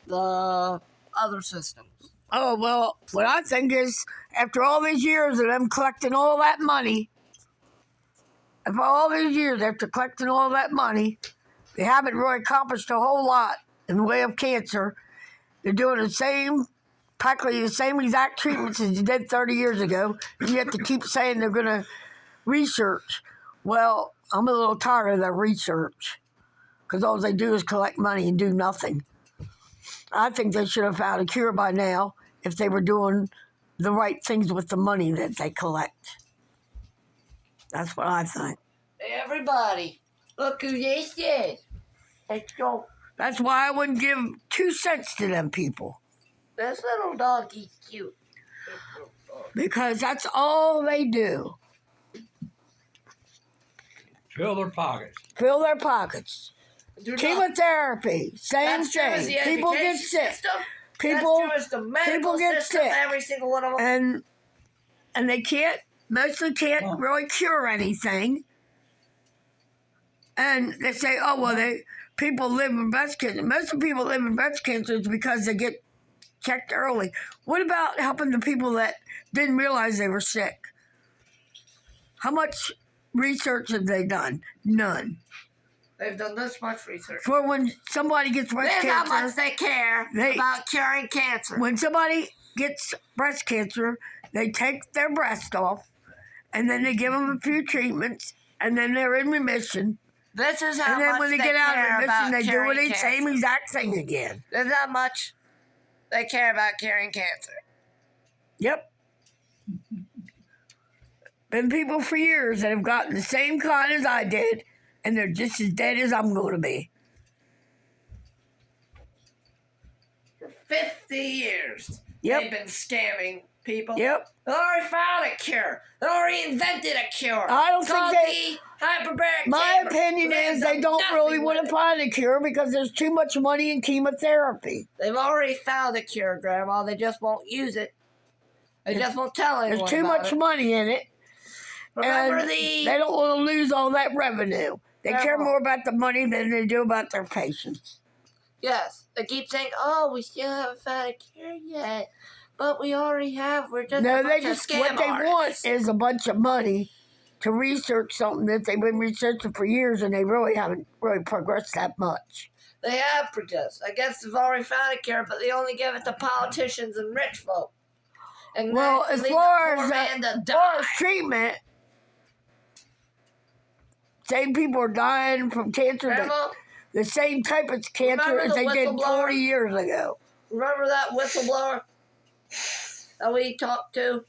the other systems. Oh, well, what I think is, after all these years of them collecting all that money, after all these years, after collecting all that money, they haven't really accomplished a whole lot in the way of cancer. They're doing practically the same exact treatments as they did 30 years ago, and yet they keep saying they're going to research. Well, I'm a little tired of that research, because all they do is collect money and do nothing. I think they should have found a cure by now if they were doing the right things with the money that they collect. That's what I think. Hey, everybody, look who this is. Let's go. That's why I wouldn't give 2 cents to them people. This little doggy's cute. Because that's all they do. Fill their pockets. Fill their pockets. Chemotherapy, same thing. People get sick. People get sick. Every single one of them. And they mostly can't really cure anything. And they say, oh, well, people live in breast cancer. Most of the people live in breast cancer is because they get checked early. What about helping the people that didn't realize they were sick? How much research have they done? None. They've done this much research. For when somebody gets breast cancer. That's how much they care about curing cancer. When somebody gets breast cancer, they take their breast off, and then they give them a few treatments, and then they're in remission. This is how much they care. And then when they get out of remission, they do the same cancer. exact thing again. This is how much they care about curing cancer. Yep. Been people for years that have gotten the same kind as I did, and they're just as dead as I'm going to be. For 50 years, they've been scamming people. Yep. They already found a cure. They already invented a cure. I don't think hyperbaric My chamber. opinion is they don't really want to find a cure because there's too much money in chemotherapy. They've already found a cure, Grandma. They just won't use it. They just won't tell anyone. There's too much money in it. Remember they don't want to lose all that revenue. They care more about the money than they do about their patients. Yes. They keep saying, oh, we still haven't found a cure yet. But we already have. We're just what they want is a bunch of money to research something that they've been researching for years, and they really haven't progressed that much. They have progressed. I guess they've already found a cure, but they only give it to politicians and rich folk. And as far as treatment, same people are dying from cancer. The same type of cancer as they did 40 years ago. Remember that whistleblower that we talked to?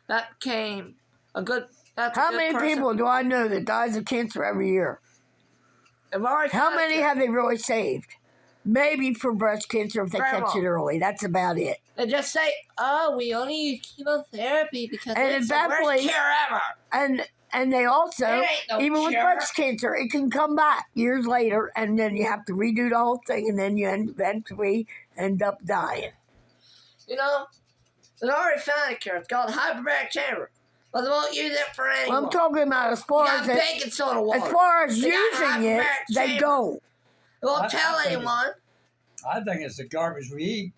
That came How many people do I know that dies of cancer every year? How many have they really saved? Maybe for breast cancer if they catch it early. That's about it. They just say, oh, we only use chemotherapy because it's the worst cure ever. And they also, even with breast cancer, it can come back years later, and then you have to redo the whole thing, and then you eventually end up dying. You know, they already found a cure. It's called hyperbaric chamber. But they won't use it for anyone. Well, I'm talking about as far as baking soda water. As far as using it, they don't. They won't tell anyone. I think it's the garbage we eat.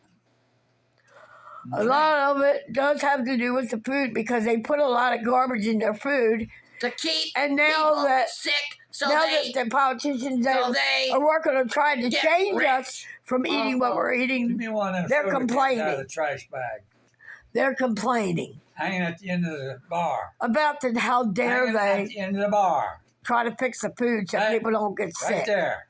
A lot of it does have to do with the food because they put a lot of garbage in their food. To keep people sick, that the politicians are working on trying to change us from eating what we're eating, they're complaining. Out of the trash bag. They're complaining. Hanging at the end of the bar. About how dare they at the end of the bar. Try to fix the food so people don't get sick. Right there.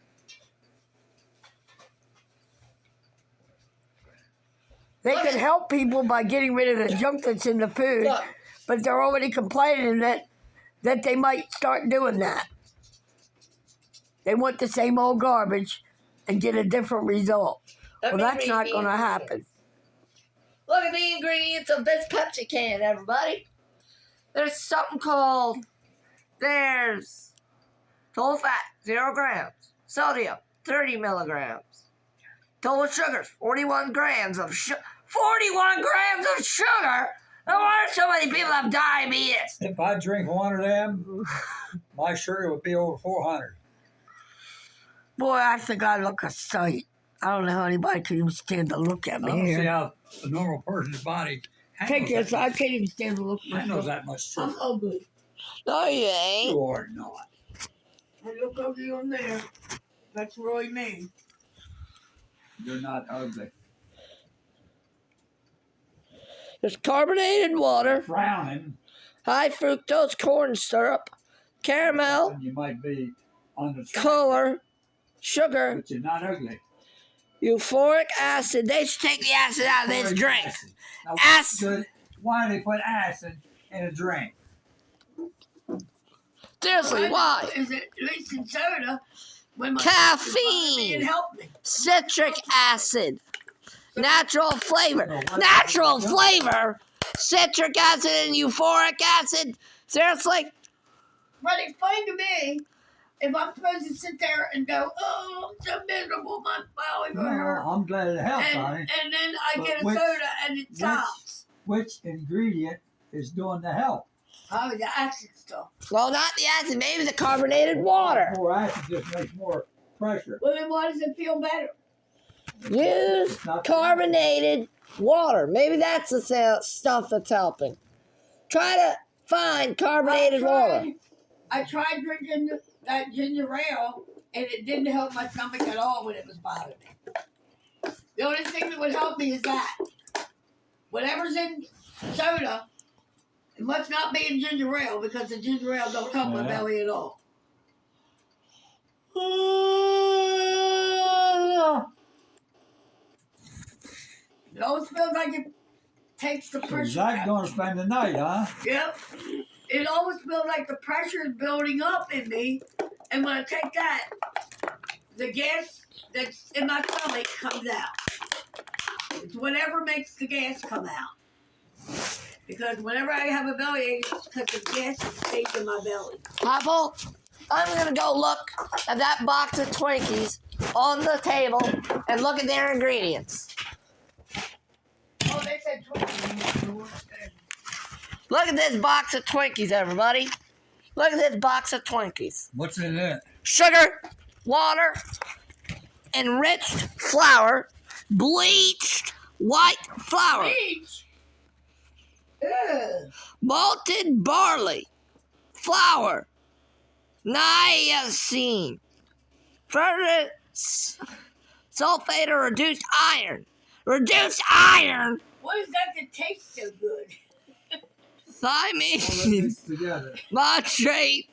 They can help people by getting rid of the junk that's in the food, but they're already complaining that they might start doing that. They want the same old garbage and get a different result. Well, that's not going to happen. Look at the ingredients of this Pepsi can, everybody. There's something called, there's total fat, 0 grams. Sodium, 30 milligrams. Total sugars, 41 grams of sugar. 41 grams of sugar? No wonder so many people have diabetes. If I drink one of them, my sugar would be over 400. Boy, I think I look a sight. I don't know how anybody can even stand to look at I me don't see here. how a normal person's body Take handles this. I that, can't even stand to look at handles myself. that much I'm sugar. ugly. No, you ain't. You are not. I look ugly on there. That's really me. You're not ugly. There's carbonated water, Frowning. high fructose corn syrup, caramel, And you might be unattractive, color, sugar, but you're not ugly. euphoric acid. They should take the acid out of this Uric drink. acid. Now, Acid. why do they put acid in a drink? Seriously, why? Is it at least in soda? When my Caffeine. it helped me. Citric acid, natural flavor. No, what- Natural flavor? Citric acid and euphoric acid? Seriously? But explain to me if I'm supposed to sit there and go, oh, I'm so miserable, my belly No, hurt. I'm glad it helped, honey. And then I But get a which- soda and it stops. Which ingredient is doing the help? Oh, the acid stuff. Well, not the acid, maybe the carbonated water. More acid just makes more pressure. Well, then why does it feel better? Use Not- carbonated water. Maybe that's the stuff that's helping. Try to find carbonated water. I tried drinking that ginger ale, and it didn't help my stomach at all when it was bothering me. The only thing that would help me is that. Whatever's in soda, it must not be in ginger ale because the ginger ale don't help my Yeah. belly at all. It always feels like it takes the So pressure. Zach's going to spend the night, huh? Yep. It always feels like the pressure is building up in me, and when I take that, the gas that's in my stomach comes out. It's whatever makes the gas come out. Because whenever I have a bellyache, it's because the gas stays in my belly. Apple, I'm going to go look at that box of Twinkies on the table and look at their ingredients. Oh, they said 20. Look at this box of Twinkies, everybody. Look at this box of Twinkies. What's in it? Sugar, water, enriched flour, bleached white flour, Bleach? Ugh. malted barley, flour, niacin, ferrous sulfate or reduced iron. Reduced iron, What is that tastes so good? All thymine, that mixed together. nitrate,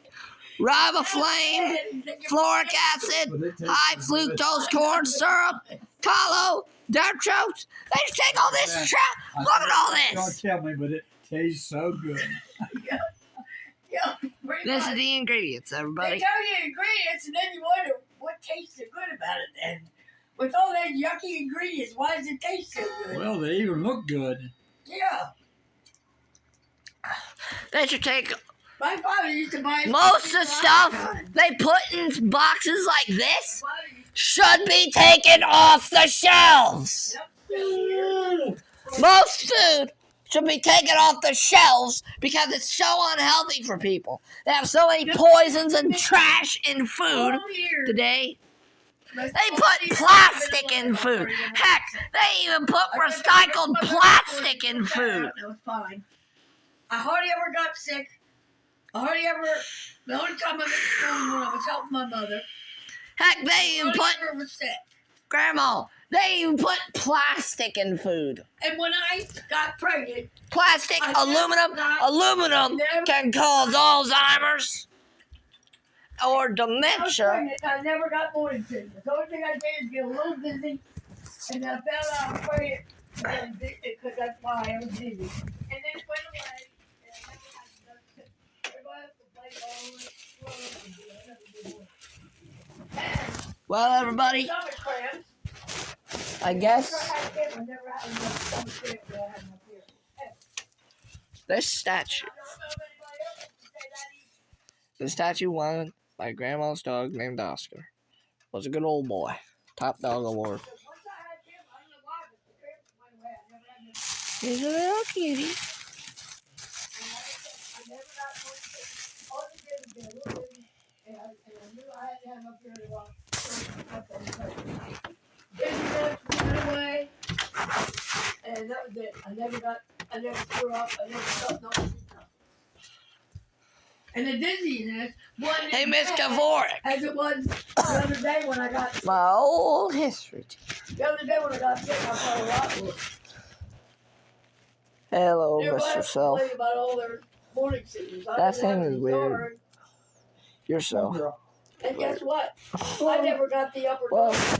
riboflavin, floric acid, But it tastes high good. fructose corn syrup, tallow, dextrose. They just take all this crap. Look at all Don't this. tell me, but it tastes so good. Yeah, pretty This much. is the ingredients, They everybody. tell you ingredients, and then you wonder what tastes so good about it. Then, with all that yucky ingredients, why does it taste so good? Well, they even look good. Yeah, They should take my father used to buy most of the stuff they put in boxes like this should be taken off the shelves. Most food should be taken off the shelves because it's so unhealthy for people. They have so many poisons and trash in food today. They put plastic in food. Heck, they even put recycled plastic in food. That was fine. I hardly ever got sick. The only time I was at school was when I was helping my mother. Heck, they even put, I was sick. Grandma, they even put plastic in food. And when I got pregnant, Plastic, aluminum can cause Alzheimer's or I was dementia. pregnant. I never got morning sickness. The only thing I did is get a little dizzy, and then I found out I was pregnant, because that's why I was dizzy. And then it went away. And I never had to go sick. Everybody else would play all this slow and do it. I never did one. And Well, everybody, stomach cramps. I guess I had kids, I never had enough stomach cramps when I had my period. this statue, I don't know if anybody else can say that either. the statue won by Grandma's dog named Oscar, was a good old boy. Top dog award. Because once I had him, I don't know why, but the cramps went away. I never had no. He's a little cutie. And like I said, I never got morning sickness. All they did was get a little dizzy, and I knew I had to have my period on. So Dizziness went away, and that was it. I never threw up, I never felt no symptoms. And the dizziness wasn't Hey, as Miss bad Gavoric. as it was the other day when I got sick. My old history. The other day when I got sick, I felt a lot worse. Hello, Everybody Mr. else Self. complained about all their morning sickness. I That didn't have thing any is weird. sorrow. Yourself. And guess what? I never got the upper Well, dose.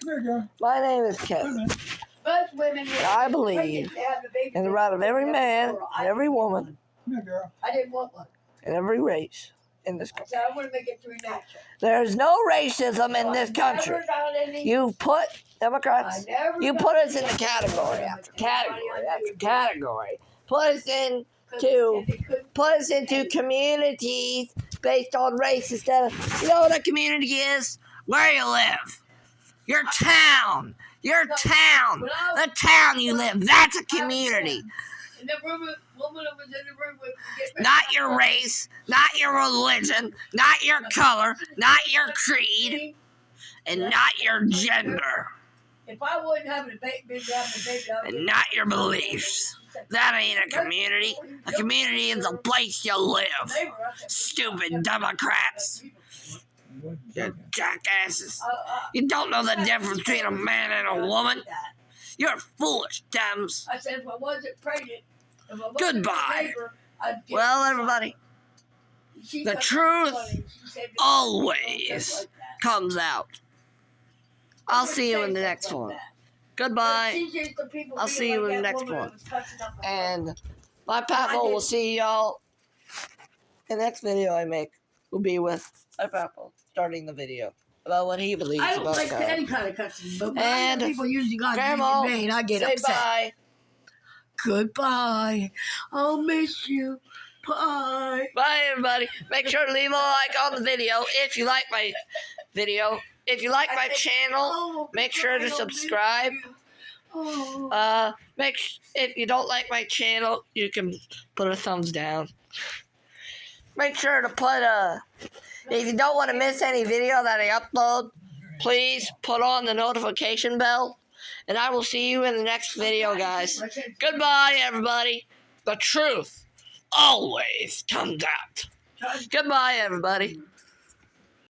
There you go. my name is Wait a Kevin. minute. Most women I believe in the right of every man and every woman Here, girl. I didn't want one. and every race in this I country. said I want to make it through natural. There's no racism in So this I country. never got any. You put Democrats, you put us in the category after category after category. Put us into communities based on race instead of, you know what a community is? Where you live. Your town. The town you live. That's a community. And the woman was in the room with me. Not your race, not your religion, not your color, not your creed, and not your gender, If I wouldn't have been having a baby, and not your beliefs. That ain't a community. A community is a place you live. Stupid Democrats. You jackasses. You don't know the difference between a man and a woman. You're foolish, Dems. I said if I wasn't pregnant, if I wasn't Goodbye. a neighbor, I'd get Well, everybody, She the said- truth she said- always comes out. I'll see you in the next one. Goodbye. I'll see you in the next one. And my Papo will see y'all. The next video I make will be with my Papo starting the video about what he believes I don't about like God. any kind of cussing, but when And people usually got Grandma, in vain, I get say upset. bye. Goodbye. I'll miss you. Bye. Bye, everybody. Make sure to leave a like on the video if you like my video. If you like my channel, make sure to subscribe. Oh. If you don't like my channel, you can put a thumbs down. Make sure to put if you don't want to miss any video that I upload, please put on the notification bell. And I will see you in the next video, guys. Goodbye, everybody. The truth always comes out. Goodbye, everybody.